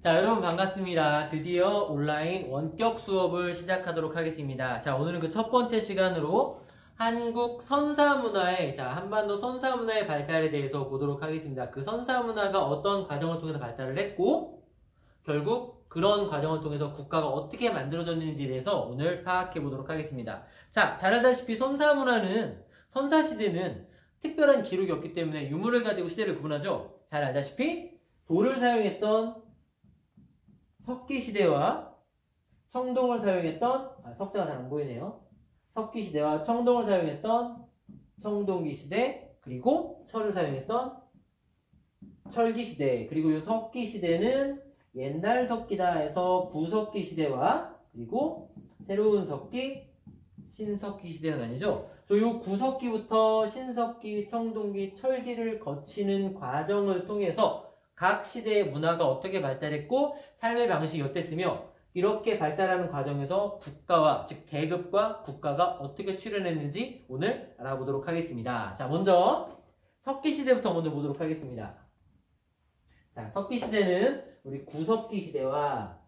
자, 여러분 반갑습니다. 드디어 온라인 원격 수업을 시작하도록 하겠습니다. 자, 오늘은 그 첫 번째 시간으로 한국 선사문화의, 한반도 선사문화의 발달에 대해서 보도록 하겠습니다. 그 선사문화가 어떤 과정을 통해서 발달을 했고, 결국 그런 과정을 통해서 국가가 어떻게 만들어졌는지에 대해서 오늘 파악해 보도록 하겠습니다. 자, 잘 알다시피 선사시대는 특별한 기록이 없기 때문에 유물을 가지고 시대를 구분하죠. 잘 알다시피 돌을 사용했던 석기시대와 청동을 사용했던, 석자가 잘 안 보이네요. 석기시대와 청동을 사용했던 청동기시대, 그리고 철을 사용했던 철기시대, 그리고 이 석기시대는 옛날 석기다 해서 구석기시대와 그리고 새로운 석기, 신석기시대는 아니죠. 이 구석기부터 신석기, 청동기, 철기를 거치는 과정을 통해서 각 시대의 문화가 어떻게 발달했고 삶의 방식이 어땠으며 이렇게 발달하는 과정에서 국가와 즉 계급과 국가가 어떻게 출현했는지 오늘 알아보도록 하겠습니다. 자, 먼저 석기시대부터 먼저 보도록 하겠습니다. 자, 석기시대는 우리 구석기시대와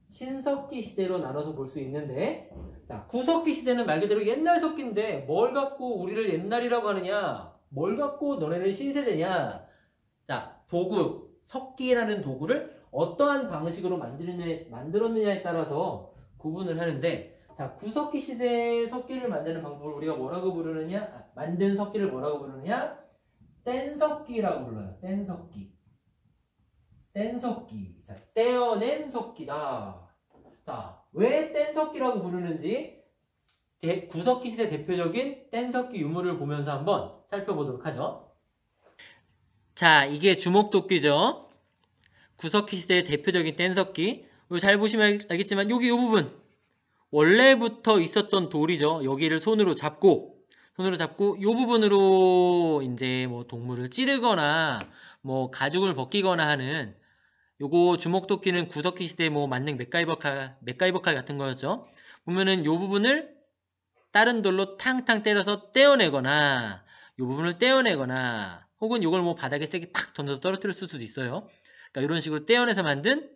신석기시대로 나눠서 볼 수 있는데, 자, 구석기시대는 말 그대로 옛날 석기인데 뭘 갖고 우리를 옛날이라고 하느냐, 뭘 갖고 너네는 신세대냐. 자, 도구, 석기라는 도구를 어떠한 방식으로 만들었느냐에 따라서 구분을 하는데, 자, 구석기 시대의 석기를 만드는 방법을 우리가 뭐라고 부르느냐, 만든 석기를 뭐라고 부르느냐, 뗀석기라고 불러요. 뗀석기. 자, 떼어낸 석기다. 자, 왜 뗀석기라고 부르는지 구석기 시대 대표적인 뗀석기 유물을 보면서 한번 살펴보도록 하죠. 자, 이게 주목도끼죠. 구석기 시대의 대표적인 뗀석기. 잘 보시면 알겠지만 여기 이 부분 원래부터 있었던 돌이죠. 여기를 손으로 잡고 이 부분으로 이제 뭐 동물을 찌르거나 뭐 가죽을 벗기거나 하는, 요거 주목도끼는 구석기 시대 뭐 만능 맥가이버 칼 같은 거였죠. 보면은 요 부분을 다른 돌로 탕탕 때려서 떼어내거나, 요 부분을 떼어내거나, 혹은 요걸 뭐 바닥에 세게 팍 던져서 떨어뜨릴 수도 있어요. 그러니까 이런 식으로 떼어내서 만든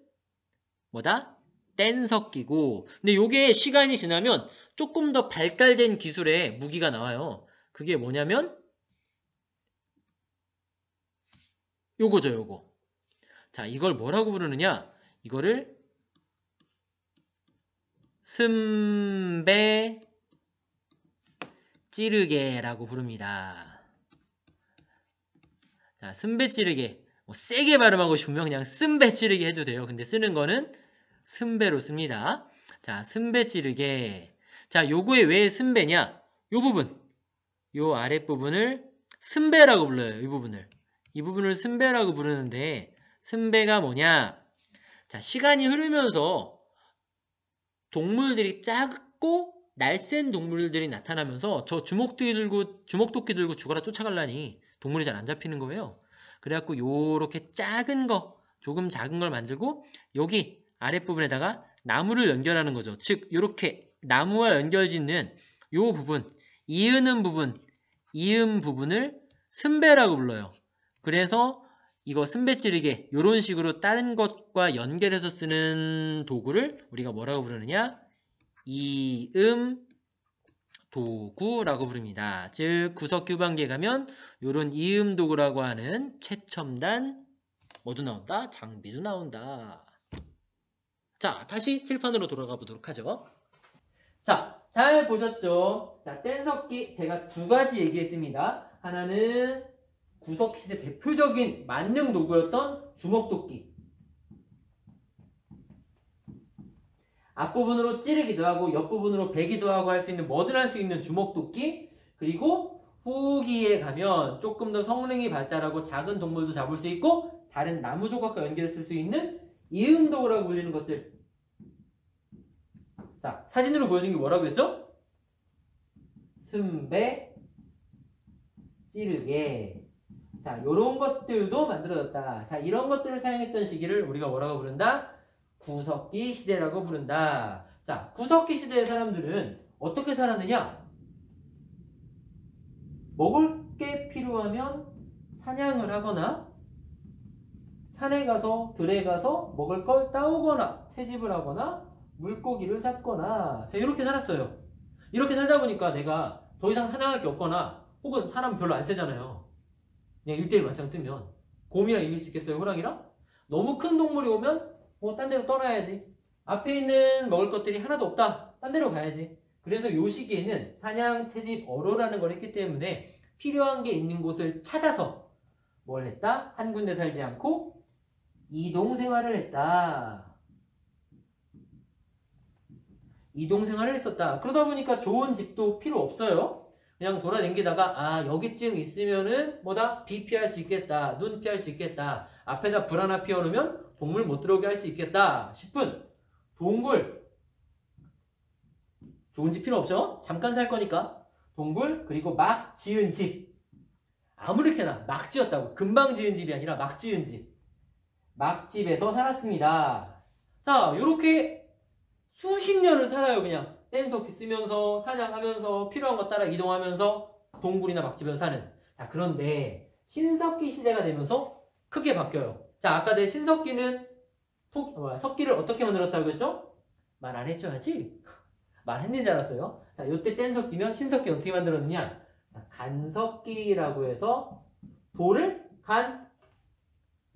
뭐다? 뗀석기고, 근데 요게 시간이 지나면 조금 더 발달된 기술의 무기가 나와요. 그게 뭐냐면 요거죠, 요거. 자, 이걸 뭐라고 부르느냐? 이거를 승배 찌르개라고 부릅니다. 자, 승배 찌르개. 뭐 세게 발음하고 싶으면 그냥 승배 찌르개 해도 돼요. 근데 쓰는 거는 승배로 씁니다. 자, 승배 찌르개. 자, 요거에 왜 승배냐? 요 부분. 요 아랫부분을 승배라고 불러요. 이 부분을 승배라고 부르는데, 승배가 뭐냐? 자, 시간이 흐르면서 동물들이 작고 날쌘 동물들이 나타나면서 저 주먹도끼 들고 죽어라 쫓아가려니 동물이 잘 안 잡히는 거예요. 그래갖고 요렇게 작은 거, 조금 작은 걸 만들고 여기 아랫부분에다가 나무를 연결하는 거죠. 즉 요렇게 나무와 연결짓는 요 부분, 이은 부분을 승배라고 불러요. 그래서 이거 승배 찌르개, 요런 식으로 다른 것과 연결해서 쓰는 도구를 우리가 뭐라고 부르느냐? 이음 도구라고 부릅니다. 즉 구석기 후반기에 가면 요런 이음 도구라고 하는 최첨단 뭐도 나온다? 장비도 나온다. 자, 다시 칠판으로 돌아가 보도록 하죠. 자, 잘 보셨죠? 자, 뗀석기 제가 두 가지 얘기했습니다. 하나는 구석기 시대 대표적인 만능 도구였던 주먹도끼. 앞부분으로 찌르기도 하고 옆부분으로 베기도 하고 할 수 있는, 뭐든 할 수 있는 주먹도끼. 그리고 후기에 가면 조금 더 성능이 발달하고 작은 동물도 잡을 수 있고 다른 나무 조각과 연결을 쓸 수 있는 이음도구라고 불리는 것들. 자, 사진으로 보여준 게 뭐라고 했죠? 승배 찌르개. 자, 요런 것들도 만들어졌다. 자, 이런 것들을 사용했던 시기를 우리가 뭐라고 부른다? 구석기 시대라고 부른다. 자, 구석기 시대의 사람들은 어떻게 살았느냐? 먹을 게 필요하면 사냥을 하거나 산에 가서 들에 가서 먹을 걸 따오거나 채집을 하거나 물고기를 잡거나 자 이렇게 살았어요. 이렇게 살다 보니까 내가 더 이상 사냥할 게 없거나 혹은 사람 별로 안 세잖아요. 그냥 1대1 맞짱 뜨면 곰이랑 이길 수 있겠어요? 호랑이랑? 너무 큰 동물이 오면 딴 데로 떠나야지. 앞에 있는 먹을 것들이 하나도 없다. 딴 데로 가야지. 그래서 요 시기에는 사냥, 채집, 어로라는 걸 했기 때문에 필요한 게 있는 곳을 찾아서 뭘 했다? 한 군데 살지 않고 이동 생활을 했다. 이동 생활을 했었다. 그러다 보니까 좋은 집도 필요 없어요. 그냥 돌아다니다가 여기쯤 있으면은 뭐다? 비 피할 수 있겠다. 눈 피할 수 있겠다. 앞에다 불 하나 피워놓으면 동물 못 들어오게 할 수 있겠다 싶은 동굴. 좋은 집 필요 없죠? 잠깐 살 거니까. 동굴 그리고 막 지은 집. 아무렇게나 막 지었다고. 금방 지은 집이 아니라 막 지은 집. 막집에서 살았습니다. 자, 요렇게 수십 년을 살아요. 그냥 뗀석기 쓰면서 사냥하면서 필요한 것 따라 이동하면서 동굴이나 막집에서 사는. 자, 그런데 신석기 시대가 되면서 크게 바뀌어요. 자, 아까 내 신석기는 석기를 어떻게 만들었다고 했죠? 말 안 했죠 아직? 말했는지 알았어요. 자, 요때 뗀석기면 신석기는 어떻게 만들었느냐? 자, 간석기라고 해서 돌을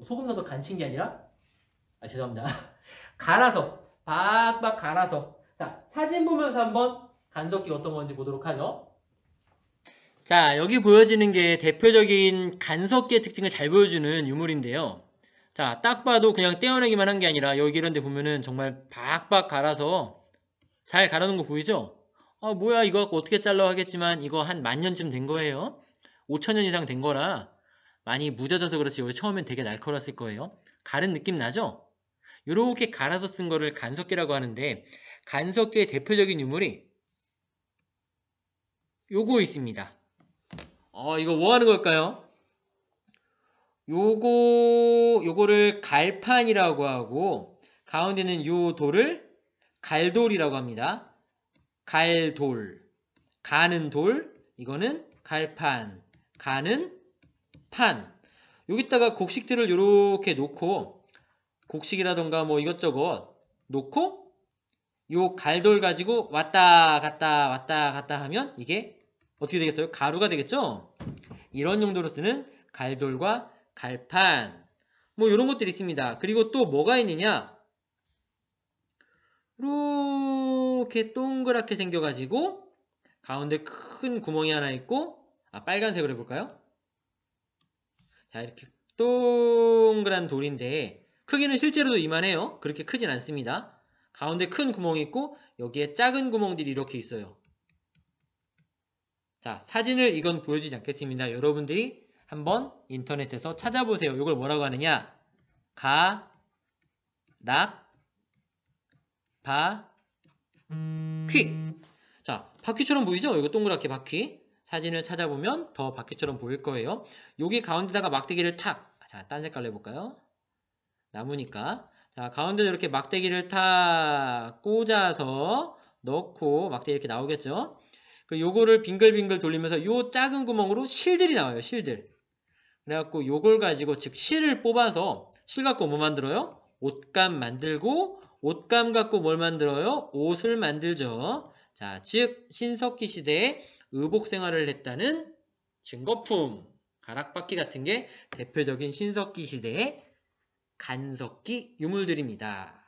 소금 넣어서 간친 게 아니라 죄송합니다. 갈아서 박박 갈아서. 자, 사진 보면서 한번 간석기가 어떤 건지 보도록 하죠. 자, 여기 보여지는 게 대표적인 간석기의 특징을 잘 보여주는 유물인데요. 자, 딱 봐도 그냥 떼어내기만 한 게 아니라 여기 이런 데 보면은 정말 박박 갈아서 잘 갈아놓은 거 보이죠? 뭐야 이거 갖고 어떻게 잘라 하겠지만 이거 한 10,000년쯤 된 거예요. 5,000년 이상 된 거라 많이 무뎌져서 그렇지 여기 처음엔 되게 날카로웠을 거예요. 가른 느낌 나죠? 요렇게 갈아서 쓴 거를 간석기라고 하는데 간석기의 대표적인 유물이 요거 있습니다. 이거 뭐 하는 걸까요? 요거를 갈판이라고 하고 가운데는 요 돌을 갈돌이라고 합니다. 갈돌, 가는 돌, 이거는 갈판, 가는 판. 여기다가 곡식들을 요렇게 놓고 곡식이라던가 뭐 이것저것 놓고 요 갈돌 가지고 왔다 갔다 하면 이게 어떻게 되겠어요? 가루가 되겠죠? 이런 용도로 쓰는 갈돌과 갈판 뭐 이런 것들이 있습니다. 그리고 또 뭐가 있느냐? 이렇게 동그랗게 생겨가지고 가운데 큰 구멍이 하나 있고 빨간색으로 해볼까요? 자, 이렇게 동그란 돌인데 크기는 실제로도 이만해요. 그렇게 크진 않습니다. 가운데 큰 구멍이 있고 여기에 작은 구멍들이 이렇게 있어요. 자, 사진을 이건 보여주지 않겠습니다. 여러분들이 한번 인터넷에서 찾아보세요. 이걸 뭐라고 하느냐? 바퀴. 자, 바퀴처럼 보이죠? 이거 동그랗게 바퀴. 사진을 찾아보면 더 바퀴처럼 보일 거예요. 여기 가운데다가 막대기를 자, 딴 색깔로 해볼까요? 나무니까. 자, 가운데 이렇게 막대기를 꽂아서 넣고 막대기 이렇게 나오겠죠? 요거를 빙글빙글 돌리면서 요 작은 구멍으로 실들이 나와요. 실들. 그래갖고 요걸 가지고 즉 실을 뽑아서 실 갖고 뭐 만들어요? 옷감 만들고 옷감 갖고 뭘 만들어요? 옷을 만들죠. 자, 즉 신석기 시대에 의복 생활을 했다는 증거품. 가락바퀴 같은 게 대표적인 신석기 시대의 간석기 유물들입니다.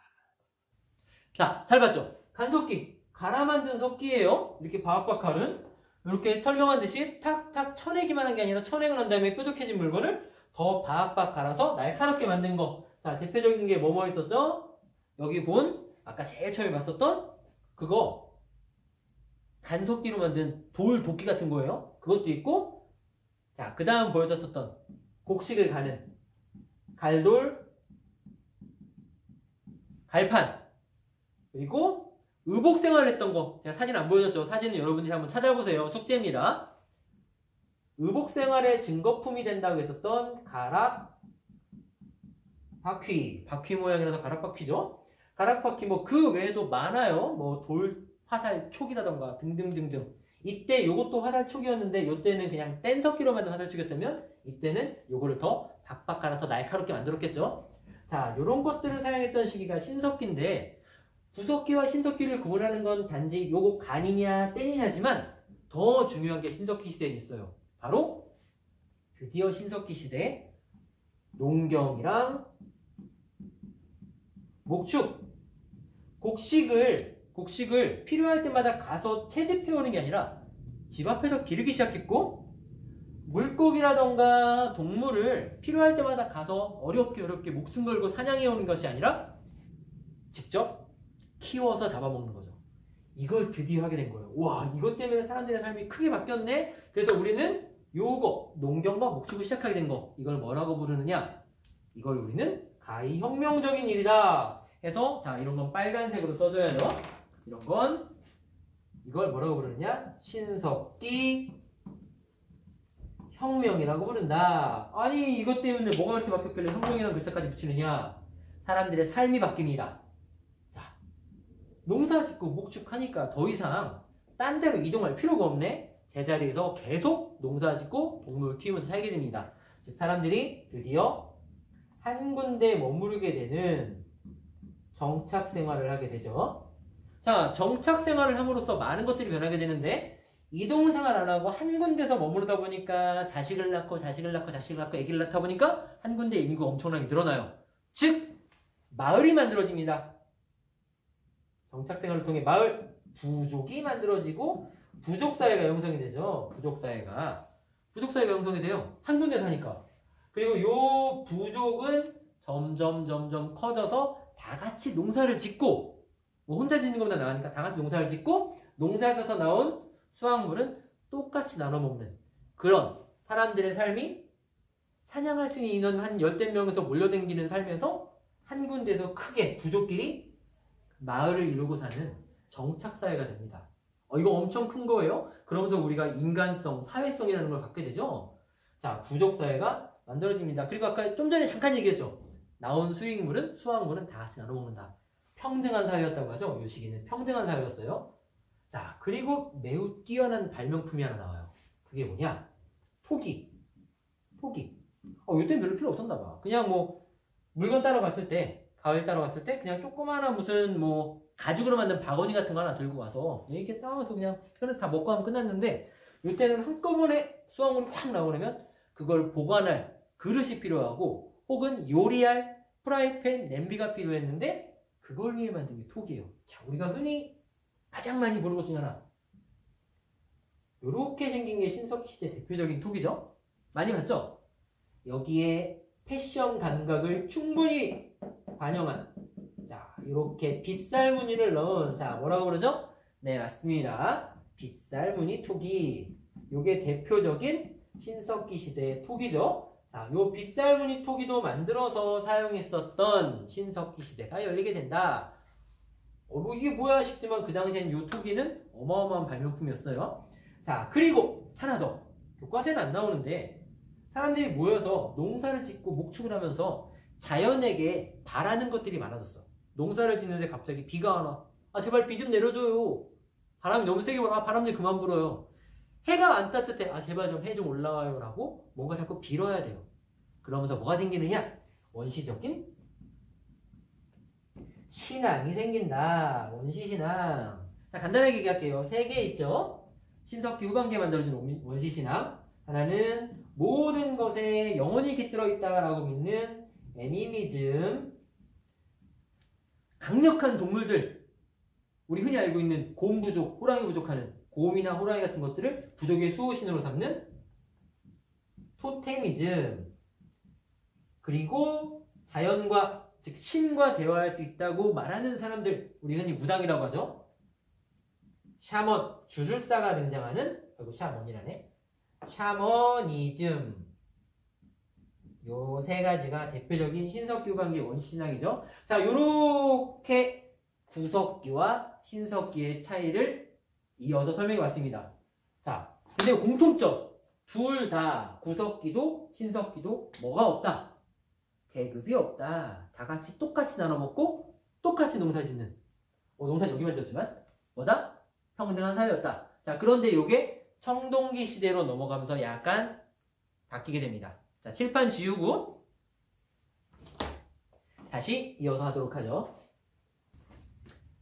자, 잘 봤죠? 간석기. 갈아 만든 석기예요. 이렇게 바악박 갈은. 이렇게 설명한 듯이 탁탁 쳐내기만 한 게 아니라 쳐내고 난 다음에 뾰족해진 물건을 더 바악박 갈아서 날카롭게 만든 거. 자, 대표적인 게 뭐뭐 있었죠? 여기 아까 제일 처음에 봤었던 그거 간석기로 만든 돌 도끼 같은 거예요. 그것도 있고, 자, 그 다음 보여줬었던 곡식을 가는 갈돌, 갈판, 그리고 의복 생활을 했던 거. 제가 사진 안 보여줬죠? 사진은 여러분들이 한번 찾아보세요. 숙제입니다. 의복 생활의 증거품이 된다고 했었던 가락바퀴. 바퀴 모양이라서 가락바퀴죠? 가락바퀴 그 외에도 많아요. 돌, 화살, 촉이라던가 등등등등. 이때 요것도 화살 촉이었는데 요때는 그냥 뗀석기로 만든 화살 촉이었다면 이때는 요거를 더 박박 갈아서 날카롭게 만들었겠죠. 자, 요런 것들을 사용했던 시기가 신석기인데 구석기와 신석기를 구분하는 건 단지 요거 간이냐 땡이냐지만 더 중요한 게 신석기 시대에 있어요. 바로 드디어 신석기 시대에 농경이랑 목축, 곡식을 필요할 때마다 가서 채집해오는 게 아니라 집 앞에서 기르기 시작했고, 물고기라던가 동물을 필요할 때마다 가서 어렵게 목숨 걸고 사냥해오는 것이 아니라 직접 키워서 잡아먹는 거죠. 이걸 드디어 하게 된 거예요. 와, 이것 때문에 사람들의 삶이 크게 바뀌었네. 그래서 우리는 요거 농경과 목축을 시작하게 된 거, 이걸 뭐라고 부르느냐, 이걸 우리는 가히 혁명적인 일이다 해서, 자, 이런 건 빨간색으로 써줘야죠. 이런 건 이걸 뭐라고 부르느냐, 신석기 혁명이라고 부른다. 아니, 이것 때문에 뭐가 그렇게 바뀌었길래 혁명이라는 글자까지 붙이느냐, 사람들의 삶이 바뀝니다. 자, 농사 짓고 목축하니까 더 이상 딴 데로 이동할 필요가 없네. 제자리에서 계속 농사 짓고 동물 키우면서 살게 됩니다. 즉, 사람들이 드디어 한 군데에 머무르게 되는 정착 생활을 하게 되죠. 자, 정착 생활을 함으로써 많은 것들이 변하게 되는데, 이동 생활 안 하고 한 군데서 머무르다 보니까 자식을 낳고 아기를 낳다 보니까 한 군데 인구가 엄청나게 늘어나요. 즉, 마을이 만들어집니다. 정착 생활을 통해 마을, 부족이 만들어지고 부족사회가 형성이 되죠. 부족사회가 형성이 돼요. 한 군데 사니까. 그리고 요 부족은 점점 커져서 다 같이 농사를 짓고, 뭐 혼자 짓는 것보다 나으니까 다 같이 농사를 짓고, 농사에서 나온 수확물은 똑같이 나눠 먹는 그런 사람들의 삶이, 사냥할 수 있는 인원 한 열댓 명에서 몰려다니는 삶에서 한 군데에서 크게 부족끼리 마을을 이루고 사는 정착사회가 됩니다. 이거 엄청 큰 거예요. 그러면서 우리가 인간성, 사회성이라는 걸 갖게 되죠. 자, 부족사회가 만들어집니다. 그리고 아까 좀 전에 잠깐 얘기했죠. 나온 수확물은 다 같이 나눠 먹는다. 평등한 사회였다고 하죠. 이 시기는 평등한 사회였어요. 자, 그리고 매우 뛰어난 발명품이 하나 나와요. 그게 뭐냐? 토기. 이때는 별로 필요 없었나 봐. 그냥 뭐 물건 따러 갔을 때, 가을 따러 갔을 때 그냥 조그마한 무슨 뭐 가죽으로 만든 바구니 같은 거 하나 들고 가서 이렇게 따와서 그냥 그래서 다 먹고 하면 끝났는데, 이때는 한꺼번에 수확물이 확 나오려면 그걸 보관할 그릇이 필요하고, 혹은 요리할 프라이팬, 냄비가 필요했는데, 그걸 위해 만든 게 톡이에요. 자, 우리가 흔히 가장 많이 보는 것 중에 하나, 요렇게 생긴 게 신석기 시대 대표적인 톡이죠. 많이 봤죠? 여기에 패션 감각을 충분히 반영한, 자, 이렇게 빗살 무늬를 넣은, 자, 뭐라고 그러죠? 네, 맞습니다. 빗살 무늬 톡이, 요게 대표적인 신석기 시대의 톡이죠. 자, 요 빗살 무늬 토기도 만들어서 사용했었던 신석기 시대가 열리게 된다. 뭐 이게 뭐야 싶지만 그 당시엔 요 토기는 어마어마한 발명품이었어요. 자, 그리고 하나 더. 교과서에는 안 나오는데, 사람들이 모여서 농사를 짓고 목축을 하면서 자연에게 바라는 것들이 많아졌어. 농사를 짓는데 갑자기 비가 안 와. 아, 제발 비 좀 내려줘요. 바람이 너무 세게 불어. 아, 바람 좀 그만 불어요. 해가 안 따뜻해. 아, 제발 좀 해 좀 올라와요. 라고 뭔가 자꾸 빌어야 돼요. 그러면서 뭐가 생기느냐? 원시적인 신앙이 생긴다. 원시신앙. 자, 간단하게 얘기할게요. 세 개 있죠? 신석기 후반기에 만들어진 원시신앙. 하나는 모든 것에 영혼이 깃들어 있다라고 믿는 애니미즘. 강력한 동물들, 우리 흔히 알고 있는 곰부족, 호랑이 부족하는 곰이나 호랑이 같은 것들을 부족의 수호신으로 삼는 토테미즘. 그리고 자연과, 즉 신과 대화할 수 있다고 말하는 사람들, 우리 흔히 무당이라고 하죠. 샤먼, 주술사가 등장하는, 아이고 샤먼이라네. 샤머니즘. 요 세 가지가 대표적인 신석기 후반기 원시신앙이죠. 자, 요렇게 구석기와 신석기의 차이를 이어서 설명해 봤습니다. 자, 근데 공통점, 둘 다 구석기도 신석기도 뭐가 없다? 계급이 없다. 다 같이 똑같이 나눠 먹고 똑같이 농사 짓는, 농사는 여기만 지었지만 뭐다? 평등한 사회였다. 자, 그런데 요게 청동기 시대로 넘어가면서 약간 바뀌게 됩니다. 자, 칠판 지우고 다시 이어서 하도록 하죠.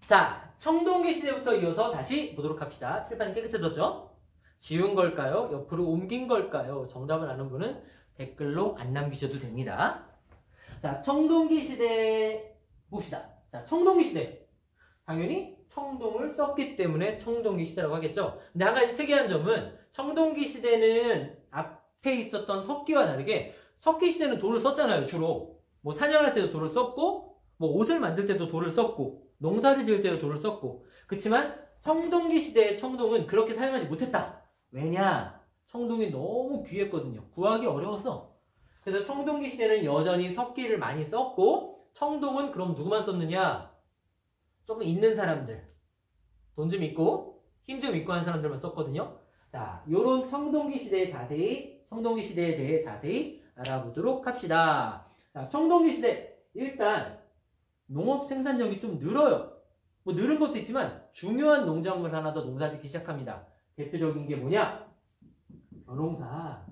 자, 청동기 시대부터 이어서 다시 보도록 합시다. 칠판이 깨끗해졌죠? 지운 걸까요? 옆으로 옮긴 걸까요? 정답을 아는 분은 댓글로 안 남기셔도 됩니다. 자, 청동기 시대 봅시다. 자, 청동기 시대. 당연히 청동을 썼기 때문에 청동기 시대라고 하겠죠. 근데 한 가지 특이한 점은 청동기 시대는 앞에 있었던 석기와 다르게 석기 시대는 돌을 썼잖아요, 주로. 뭐 사냥할 때도 돌을 썼고, 뭐 옷을 만들 때도 돌을 썼고, 농사를 지을 때도 돌을 썼고. 그렇지만 청동기 시대의 청동은 그렇게 사용하지 못했다. 왜냐? 청동이 너무 귀했거든요. 구하기 어려웠어. 그래서 청동기 시대는 여전히 석기를 많이 썼고, 청동은 그럼 누구만 썼느냐? 조금 있는 사람들, 돈 좀 있고 힘 좀 있고 하는 사람들만 썼거든요. 자, 요런 청동기 시대에 청동기 시대에 대해 자세히 알아보도록 합시다. 자, 청동기 시대. 일단 농업 생산량이 좀 늘어요. 뭐 늘은 것도 있지만 중요한 농작물 하나 더 농사 짓기 시작합니다. 대표적인 게 뭐냐? 벼농사.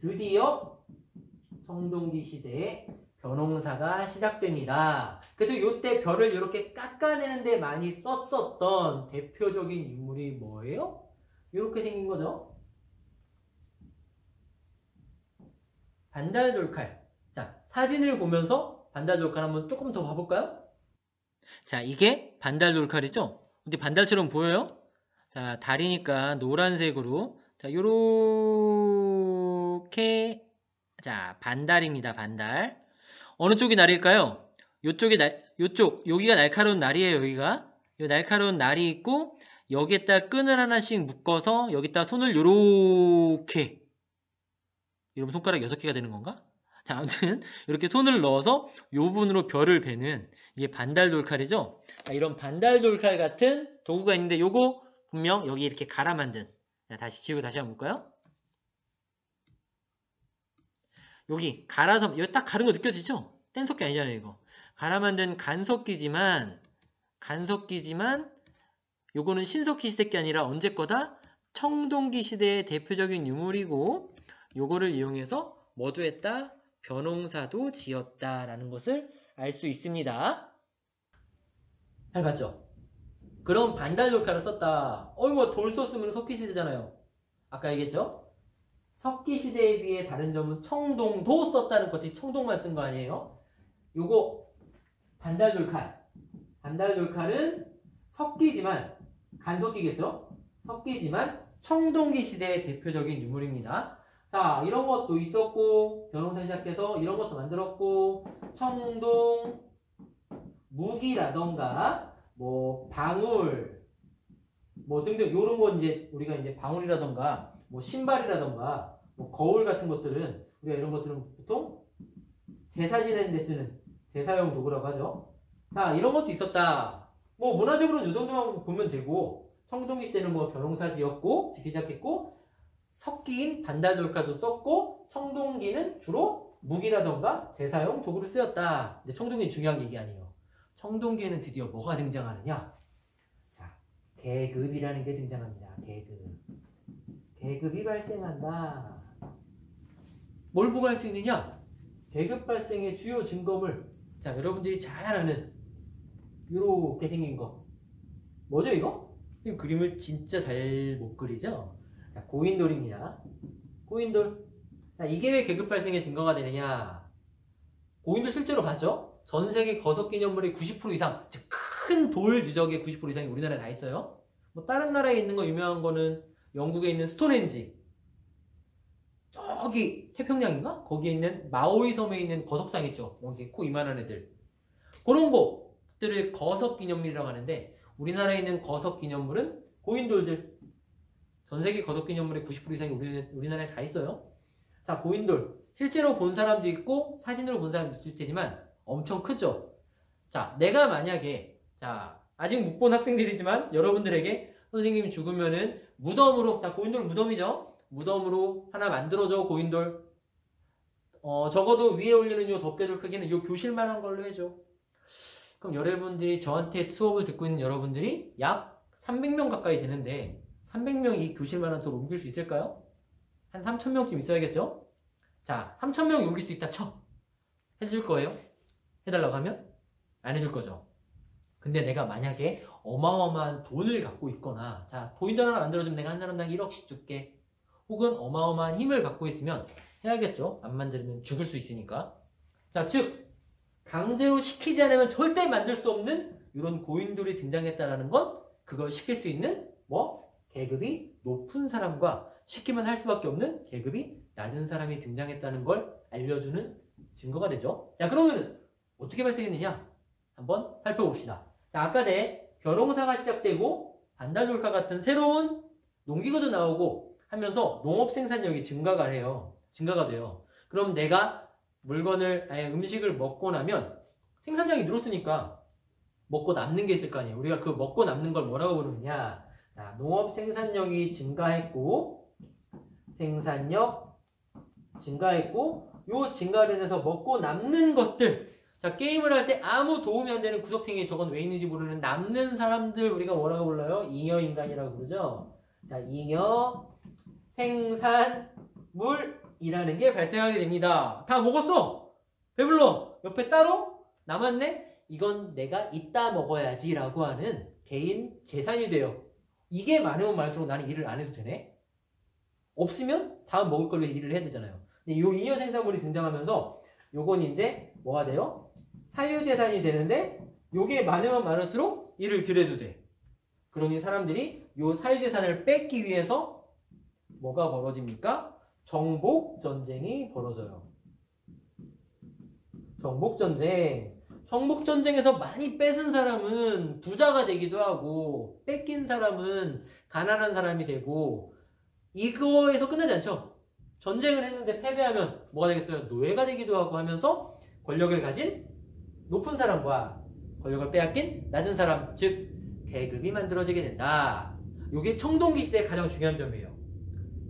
드디어 청동기 시대에 벼농사가 시작됩니다. 그래서 요때 벼를 이렇게 깎아내는데 많이 썼었던 대표적인 인물이 뭐예요? 이렇게 생긴 거죠. 반달돌칼. 자, 사진을 보면서 반달돌칼 한번 조금 더 봐볼까요? 자, 이게 반달돌칼이죠? 근데 반달처럼 보여요? 자, 달이니까 노란색으로. 자, 요렇게. 자, 반달입니다, 반달. 어느 쪽이 날일까요? 여기가 날카로운 날이에요, 여기가. 이 날카로운 날이 있고, 여기에다 끈을 하나씩 묶어서, 여기다 손을 요렇게. 이러면 손가락 6개가 되는 건가? 자, 아무튼, 이렇게 손을 넣어서 요 부분으로 벼를 베는, 이게 반달돌칼이죠? 자, 이런 반달돌칼 같은 도구가 있는데, 요거 분명 여기 이렇게 갈아 만든. 자, 다시 지우고 다시 한번 볼까요? 여기 갈아서 여기 딱 가른 거 느껴지죠? 뗀석기 아니잖아요, 이거. 갈아 만든 간석기지만 요거는 신석기 시대 게 아니라 언제 거다? 청동기 시대의 대표적인 유물이고, 요거를 이용해서 뭐도 했다? 벼농사도 지었다라는 것을 알 수 있습니다. 잘 봤죠? 그럼 반달돌칼을 썼다. 이거 돌 썼으면 석기 시대잖아요. 아까 얘기했죠? 석기 시대에 비해 다른 점은 청동도 썼다는 거지, 청동만 쓴 거 아니에요? 요거 반달돌칼. 반달돌칼은 석기지만, 간석기겠죠? 석기지만 청동기 시대의 대표적인 유물입니다. 자, 이런 것도 있었고, 벼농사 시작해서 이런 것도 만들었고, 청동, 무기라던가, 뭐 방울, 뭐 등등 요런 건 이제 우리가 이제 방울이라던가 뭐 신발이라던가 뭐 거울 같은 것들은 우리가 이런 것들은 보통 제사 지내는 데 쓰는 제사용 도구라고 하죠. 자, 이런 것도 있었다. 뭐 문화적으로는 이 정도만 보면 되고, 청동기 시대는 뭐 벼농사 지었고 짓기 시작했고, 석기인 반달돌칼도 썼고, 청동기는 주로 무기라던가 제사용 도구로 쓰였다. 근데 청동기는 중요한 얘기 아니에요. 청동기에는 드디어 뭐가 등장하느냐? 자, 계급이라는 게 등장합니다. 계급이 발생한다. 뭘 보고 할 수 있느냐? 계급 발생의 주요 증거물. 자, 여러분들이 잘 아는 요렇게 생긴 거. 뭐죠, 이거? 지금 그림을 진짜 잘 못 그리죠? 자, 고인돌입니다. 고인돌. 자, 이게 왜 계급 발생의 증거가 되느냐? 고인돌 실제로 봤죠? 전 세계 거석 기념물의 90% 이상, 즉 큰 돌 유적의 90% 이상이 우리나라에 다 있어요. 뭐 다른 나라에 있는 거 유명한 거는 영국에 있는 스톤헨지, 저기 태평양인가? 거기에 있는 마오이 섬에 있는 거석상 있죠. 여기 코 이만한 애들. 그런 것들을 거석 기념물이라고 하는데, 우리나라에 있는 거석 기념물은 고인돌들. 전 세계 거석 기념물의 90% 이상이 우리나라에 다 있어요. 자, 고인돌. 실제로 본 사람도 있고 사진으로 본 사람도 있을 테지만 엄청 크죠. 자, 내가 만약에, 자, 아직 못 본 학생들이지만 여러분들에게 선생님이 죽으면은 무덤으로, 자, 고인돌 무덤이죠. 무덤으로 하나 만들어줘, 고인돌. 적어도 위에 올리는 요 덮개돌 크기는 요 교실만한 걸로 해줘. 그럼 여러분들이, 저한테 수업을 듣고 있는 여러분들이 약 300명 가까이 되는데 300명이 이 교실만한 돌을 옮길 수 있을까요? 한 3,000명쯤 있어야겠죠? 자, 3,000명이 옮길 수 있다 쳐. 해줄 거예요? 해달라고 하면 안 해줄 거죠. 근데 내가 만약에 어마어마한 돈을 갖고 있거나, 자, 보인다 하나 만들어주면 내가 한 사람당 1억씩 줄게. 혹은 어마어마한 힘을 갖고 있으면 해야겠죠. 안 만들면 죽을 수 있으니까. 자, 즉 강제로 시키지 않으면 절대 만들 수 없는 이런 고인돌이 등장했다라는 건 그걸 시킬 수 있는 계급이 높은 사람과 시키면 할 수밖에 없는 계급이 낮은 사람이 등장했다는 걸 알려주는 증거가 되죠. 자, 그러면 어떻게 발생했느냐? 한번 살펴봅시다. 자, 아까 전에 벼농사가 시작되고 반달돌카 같은 새로운 농기구도 나오고 하면서 농업 생산력이 증가가 돼요. 그럼 내가 음식을 먹고 나면 생산량이 늘었으니까 먹고 남는 게 있을 거 아니에요. 우리가 그 먹고 남는 걸 뭐라고 부르느냐? 자, 농업 생산력이 증가했고, 요 증가로 인해서 먹고 남는 것들. 자, 게임을 할 때 아무 도움이 안 되는 구석탱이에 저건 왜 있는지 모르는 남는 사람들 우리가 뭐라고 불러요? 잉여인간이라고 부르죠. 자, 잉여 생산물이라는 게 발생하게 됩니다. 다 먹었어. 배불러. 옆에 따로 남았네. 이건 내가 이따 먹어야지 라고 하는 개인 재산이 돼요. 이게 많으면 많을수록 나는 일을 안 해도 되네. 없으면 다음 먹을 걸 위해 일을 해야 되잖아요. 근데 요 잉여 생산물이 등장하면서 요건 이제 뭐가 돼요? 사유재산이 되는데 요게 많으면 많을수록 일을 덜해도 돼. 그러니 사람들이 요 사유재산을 뺏기 위해서 뭐가 벌어집니까? 정복전쟁이 벌어져요. 정복전쟁에서 많이 뺏은 사람은 부자가 되기도 하고 뺏긴 사람은 가난한 사람이 되고 이거에서 끝나지 않죠. 전쟁을 했는데 패배하면 뭐가 되겠어요? 노예가 되기도 하고 하면서 권력을 가진 높은 사람과 권력을 빼앗긴 낮은 사람, 즉 계급이 만들어지게 된다. 이게 청동기 시대의 가장 중요한 점이에요.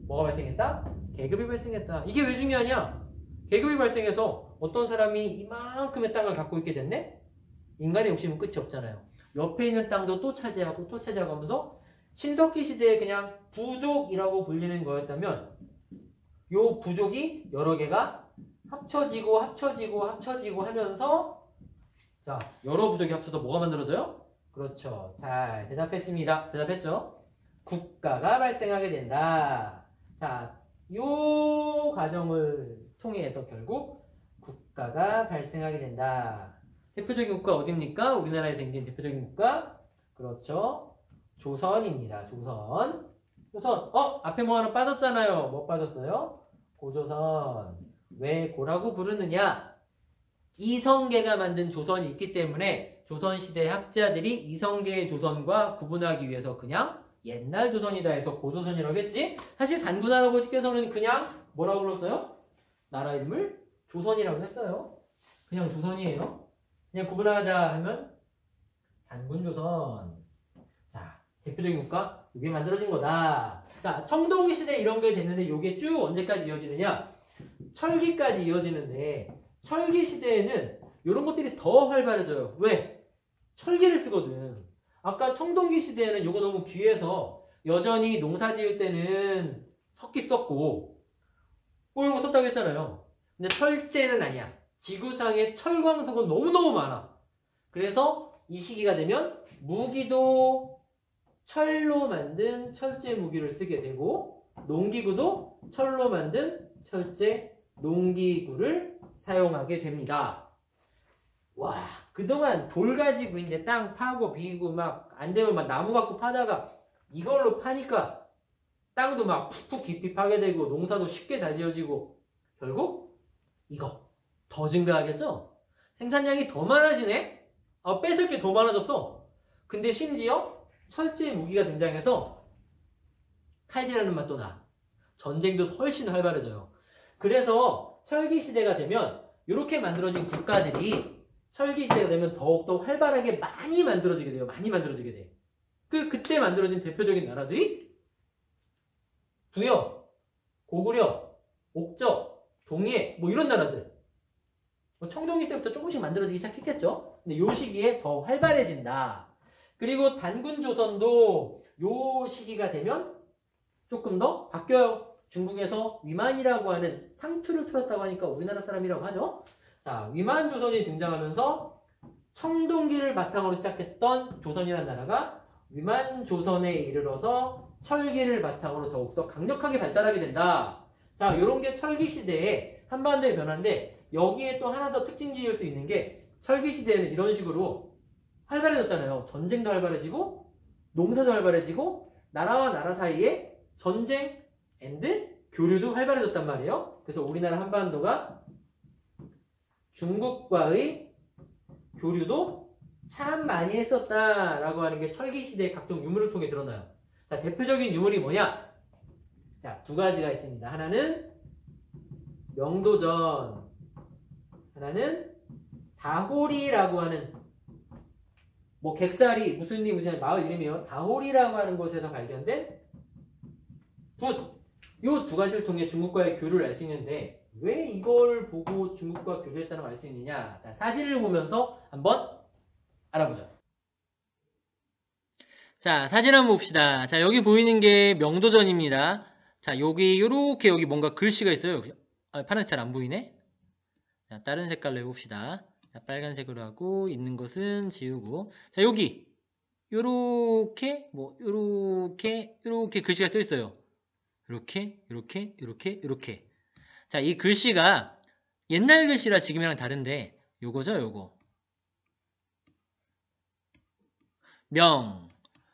뭐가 발생했다? 계급이 발생했다. 이게 왜 중요하냐? 계급이 발생해서 어떤 사람이 이만큼의 땅을 갖고 있게 됐네? 인간의 욕심은 끝이 없잖아요. 옆에 있는 땅도 또 차지하고 하면서 신석기 시대에 그냥 부족이라고 불리는 거였다면 요 부족이 여러 개가 합쳐지고 하면서 자, 여러 부족이 합쳐서 뭐가 만들어져요? 그렇죠. 잘 대답했습니다. 대답했죠? 국가가 발생하게 된다. 자, 요 과정을 통해서 결국 국가가 발생하게 된다. 대표적인 국가 어디입니까? 우리나라에 생긴 대표적인 국가? 그렇죠. 조선입니다. 조선. 앞에 뭐 하나 빠졌잖아요. 뭐 빠졌어요? 고조선. 왜 고라고 부르느냐? 이성계가 만든 조선이 있기 때문에 조선시대 학자들이 이성계의 조선과 구분하기 위해서 그냥 옛날 조선이다 해서 고조선이라고 했지. 사실 단군 할아버지께서는 그냥 뭐라고 불렀어요? 나라 이름을 조선이라고 했어요. 그냥 조선이에요. 그냥 구분하자 하면 단군조선. 자, 대표적인 국가 이게 만들어진 거다. 자, 청동기 시대 이런 게 됐는데 이게 쭉 언제까지 이어지느냐? 철기까지 이어지는데 철기 시대에는 이런 것들이 더 활발해져요. 왜? 철기를 쓰거든. 아까 청동기 시대에는 이거 너무 귀해서 여전히 농사 지을 때는 석기 썼고 이런 거 썼다고 했잖아요. 근데 철제는 아니야. 지구상에 철광석은 너무너무 많아. 그래서 이 시기가 되면 무기도 철로 만든 철제 무기를 쓰게 되고 농기구도 철로 만든 철제 농기구를 사용하게 됩니다. 와, 그동안 돌 가지고 이제 땅 파고 비고 막 안 되면 막 나무 갖고 파다가 이걸로 파니까 땅도 막 푹푹 깊이 파게 되고 농사도 쉽게 잘 지어지고 결국 이거 더 증가하겠죠? 생산량이 더 많아지네? 뺏을 게 더 많아졌어. 근데 심지어 철제 무기가 등장해서 칼질하는 맛도 나. 전쟁도 훨씬 활발해져요. 그래서 철기 시대가 되면 이렇게 만들어진 국가들이 철기 시대가 되면 더욱더 활발하게 많이 만들어지게 돼요. 많이 만들어지게 돼. 그때 만들어진 대표적인 나라들이 부여, 고구려, 옥저, 동예 뭐 이런 나라들. 청동기 시대부터 조금씩 만들어지기 시작했겠죠. 근데 요 시기에 더 활발해진다. 그리고 단군조선도 요 시기가 되면 조금 더 바뀌어요. 중국에서 위만이라고 하는 상투를 틀었다고 하니까 우리나라 사람이라고 하죠. 자, 위만 조선이 등장하면서 청동기를 바탕으로 시작했던 조선이라는 나라가 위만 조선에 이르러서 철기를 바탕으로 더욱더 강력하게 발달하게 된다. 자, 이런 게 철기 시대의 한반도의 변화인데 여기에 또 하나 더 특징 지을 수 있는 게 철기 시대에는 이런 식으로 활발해졌잖아요. 전쟁도 활발해지고 농사도 활발해지고 나라와 나라 사이에 전쟁 앤드 교류도 활발해졌단 말이에요. 그래서 우리나라 한반도가 중국과의 교류도 참 많이 했었다라고 하는 게 철기 시대의 각종 유물을 통해 드러나요. 자, 대표적인 유물이 뭐냐? 자, 두 가지가 있습니다. 하나는 명도전, 하나는 다호리라고 하는 뭐 객사리 무슨 마을 이름이에요. 다호리라고 하는 곳에서 발견된 붓. 이 두 가지를 통해 중국과의 교류를 알 수 있는데 왜 이걸 보고 중국과 교류했다는 걸 알 수 있느냐? 자, 사진을 보면서 한번 알아보죠. 자, 사진 한번 봅시다. 자, 여기 보이는 게 명도전입니다. 자, 여기 요렇게 여기 뭔가 글씨가 있어요. 파란색 잘 안 보이네. 자, 다른 색깔로 해봅시다. 자, 빨간색으로 하고 있는 것은 지우고. 자, 여기 요렇게 뭐 요렇게 글씨가 써 있어요. 요렇게. 자, 이 글씨가 옛날 글씨라 지금이랑 다른데 요거죠, 요거.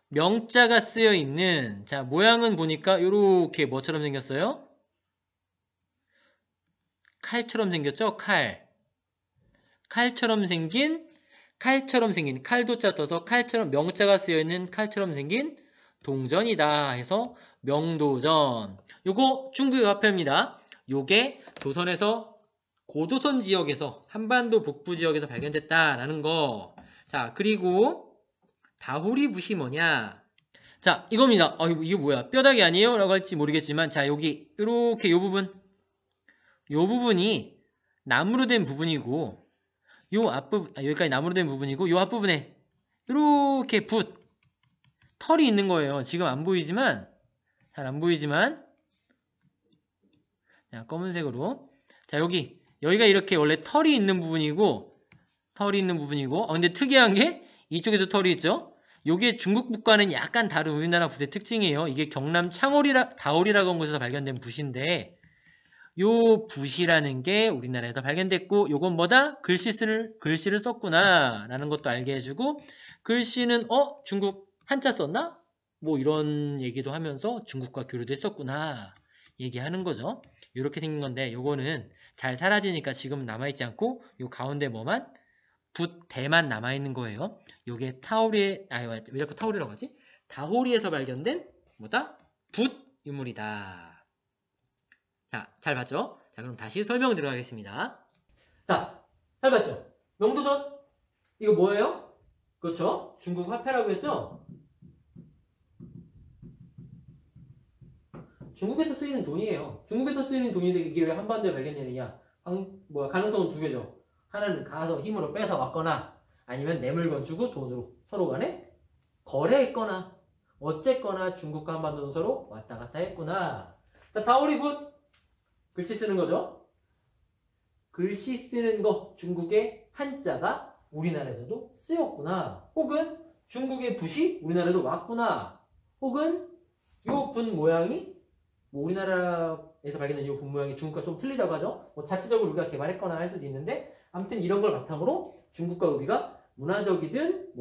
명자가 쓰여 있는, 자, 모양은 보니까 요렇게 뭐처럼 생겼어요? 칼처럼 생겼죠? 칼처럼 생긴 칼도자 떠서 칼처럼 명자가 쓰여 있는 칼처럼 생긴 동전이다 해서 명도전. 요거 중국의 화폐입니다. 요게 조선에서 고조선 지역에서 한반도 북부 지역에서 발견됐다라는 거. 자, 그리고 다호리 붓이 뭐냐? 자, 이겁니다. 이거 뭐야? 뼈다귀 아니에요? 라고 할지 모르겠지만, 자, 여기 이렇게 요 부분이 나무로 된 부분이고, 요 앞부분, 여기까지 나무로 된 부분이고, 요 앞부분에 이렇게 털이 있는 거예요. 지금 안 보이지만, 잘 안 보이지만, 자, 검은색으로. 자, 여기가 이렇게 원래 털이 있는 부분이고, 근데 특이한 게 이쪽에도 털이 있죠? 요게 중국 붓과는 약간 다른 우리나라 붓의 특징이에요. 이게 경남 다호리라고 하는 곳에서 발견된 붓인데, 요 붓이라는 게 우리나라에서 발견됐고, 요건 뭐다? 글씨를 썼구나 라는 것도 알게 해주고, 글씨는 중국 한자 썼나? 뭐 이런 얘기도 하면서 중국과 교류도 했었구나 얘기하는 거죠. 이렇게 생긴 건데 요거는 잘 사라지니까 지금 남아있지 않고 요 가운데 뭐만? 붓대만 남아있는 거예요. 요게 왜 자꾸 타오리라고 하지? 다호리에서 발견된 뭐다? 붓 유물이다. 자, 잘 봤죠? 자, 그럼 다시 설명 들어가겠습니다. 자, 잘 봤죠? 명도전 이거 뭐예요? 그렇죠? 중국 화폐라고 했죠? 중국에서 쓰이는 돈이에요. 중국에서 쓰이는 돈인데 이게 왜 한반도에 발견되느냐? 가능성은 두 개죠. 하나는 가서 힘으로 뺏어 왔거나 아니면 내 물건 주고 돈으로 서로 간에 거래했거나 어쨌거나 중국과 한반도는 서로 왔다 갔다 했구나. 자, 다오리 붓 글씨 쓰는 거죠. 글씨 쓰는 거 중국의 한자가 우리나라에서도 쓰였구나. 혹은 중국의 붓이 우리나라에도 왔구나. 혹은 요 붓 모양이 우리나라에서 발견된 이 붓 모양이 중국과 좀 틀리다고 하죠. 자체적으로 우리가 개발했거나 할 수도 있는데 아무튼 이런 걸 바탕으로 중국과 우리가 문화적이든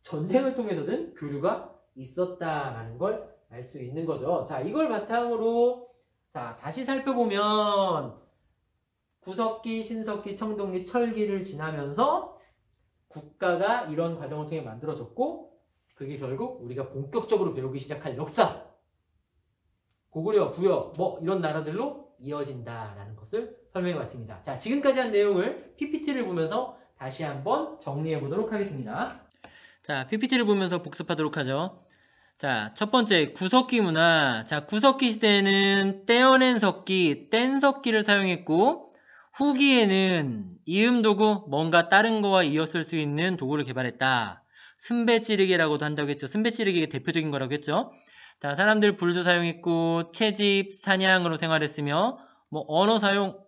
전쟁을 통해서든 교류가 있었다라는 걸 알 수 있는 거죠. 자, 이걸 바탕으로 자, 다시 살펴보면 구석기, 신석기, 청동기, 철기를 지나면서 국가가 이런 과정을 통해 만들어졌고 그게 결국 우리가 본격적으로 배우기 시작할 역사, 고구려, 부여 이런 나라들로 이어진다라는 것을 설명해 봤습니다. 자, 지금까지 한 내용을 PPT를 보면서 다시 한번 정리해 보도록 하겠습니다. 자, PPT를 보면서 복습하도록 하죠. 자, 첫 번째 구석기 문화. 자, 구석기 시대에는 떼어낸 석기, 뗀 석기를 사용했고 후기에는 이음도구, 뭔가 다른 거와 이었을 수 있는 도구를 개발했다. 승배찌르기라고도 한다고 했죠. 승배찌르기가 대표적인 거라고 했죠. 자, 사람들 불도 사용했고 채집, 사냥으로 생활했으며 언어 사용,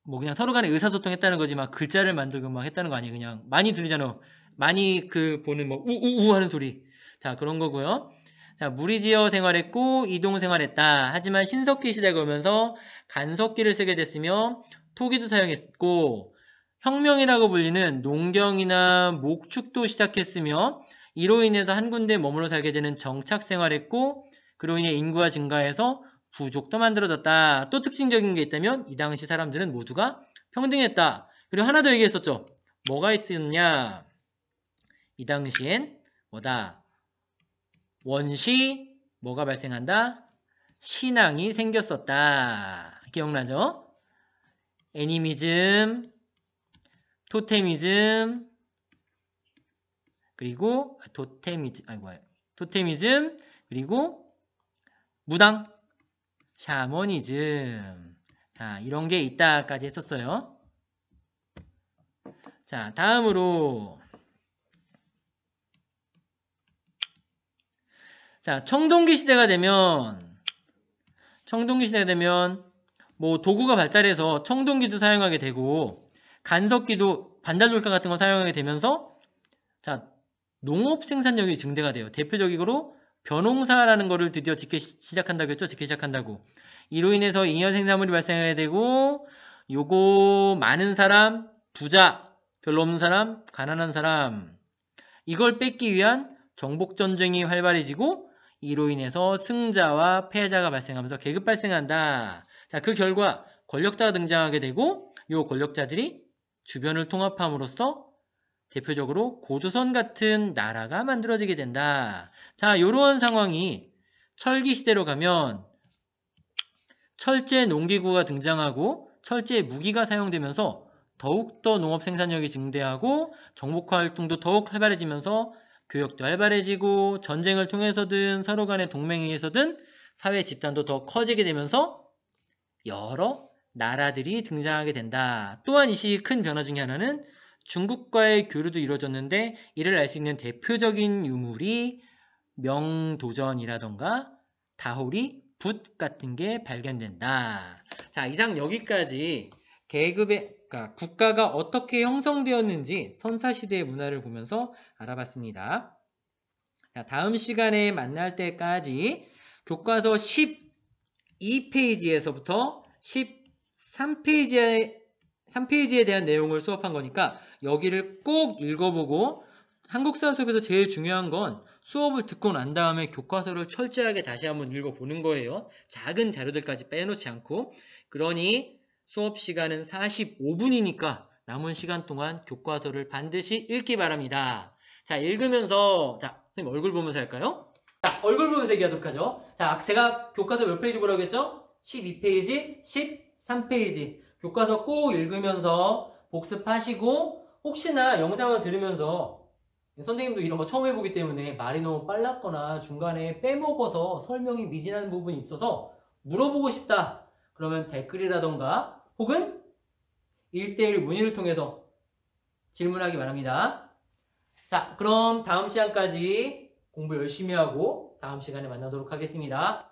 뭐 그냥 서로 간에 의사소통 했다는 거지 막 글자를 만들고 막 했다는 거 아니에요. 그냥 많이 들리잖아. 많이 그 보는 뭐 우우우 하는 소리. 자, 그런 거고요. 자, 무리지어 생활했고 이동 생활했다. 하지만 신석기 시대가 오면서 간석기를 쓰게 됐으며 토기도 사용했고 혁명이라고 불리는 농경이나 목축도 시작했으며 이로 인해서 한 군데에 머물러 살게 되는 정착 생활했고 그로 인해 인구가 증가해서 부족도 만들어졌다. 또 특징적인 게 있다면 이 당시 사람들은 모두가 평등했다. 그리고 하나 더 얘기했었죠. 뭐가 있었냐? 이 당시엔 뭐다? 원시 뭐가 발생한다? 신앙이 생겼었다. 기억나죠? 애니미즘, 토테미즘, 그리고 토테미즘, 그리고 무당, 샤머니즘. 자, 이런 게 있다까지 했었어요. 자, 다음으로 자, 청동기 시대가 되면 뭐 도구가 발달해서 청동기도 사용하게 되고 간석기도 반달돌카 같은 거 사용하게 되면서 자, 농업 생산력이 증대가 돼요. 대표적으로 벼농사라는 거를 드디어 짓기 시작한다고 했죠. 짓기 시작한다고. 이로 인해서 잉여 생산물이 발생하게 되고 요거 많은 사람, 부자, 별로 없는 사람, 가난한 사람 이걸 뺏기 위한 정복전쟁이 활발해지고 이로 인해서 승자와 패자가 발생하면서 계급 발생한다. 자, 그 결과 권력자가 등장하게 되고 요 권력자들이 주변을 통합함으로써 대표적으로 고조선 같은 나라가 만들어지게 된다. 자, 이러한 상황이 철기 시대로 가면 철제 농기구가 등장하고 철제 무기가 사용되면서 더욱더 농업 생산력이 증대하고 정복화 활동도 더욱 활발해지면서 교역도 활발해지고 전쟁을 통해서든 서로 간의 동맹에 의해서든 사회 집단도 더 커지게 되면서 여러 나라들이 등장하게 된다. 또한 이 시기 큰 변화 중에 하나는 중국과의 교류도 이루어졌는데 이를 알 수 있는 대표적인 유물이 명도전이라던가 다호리, 붓 같은 게 발견된다. 자, 이상 여기까지 그러니까 국가가 어떻게 형성되었는지 선사시대의 문화를 보면서 알아봤습니다. 자, 다음 시간에 만날 때까지 교과서 12페이지에서부터 13페이지에 대한 내용을 수업한 거니까 여기를 꼭 읽어보고 한국사 수업에서 제일 중요한 건 수업을 듣고 난 다음에 교과서를 철저하게 다시 한번 읽어보는 거예요. 작은 자료들까지 빼놓지 않고. 그러니 수업 시간은 45분이니까 남은 시간 동안 교과서를 반드시 읽기 바랍니다. 자, 읽으면서 자, 선생님 얼굴 보면서 할까요? 자, 얼굴 보면서 얘기하도록 하죠. 자, 제가 교과서 몇 페이지 보라고 했죠? 12페이지, 13페이지. 교과서 꼭 읽으면서 복습하시고 혹시나 영상을 들으면서 선생님도 이런 거 처음 해보기 때문에 말이 너무 빨랐거나 중간에 빼먹어서 설명이 미진한 부분이 있어서 물어보고 싶다. 그러면 댓글이라던가 혹은 1대1 문의를 통해서 질문하기 바랍니다. 자, 그럼 다음 시간까지 공부 열심히 하고 다음 시간에 만나도록 하겠습니다.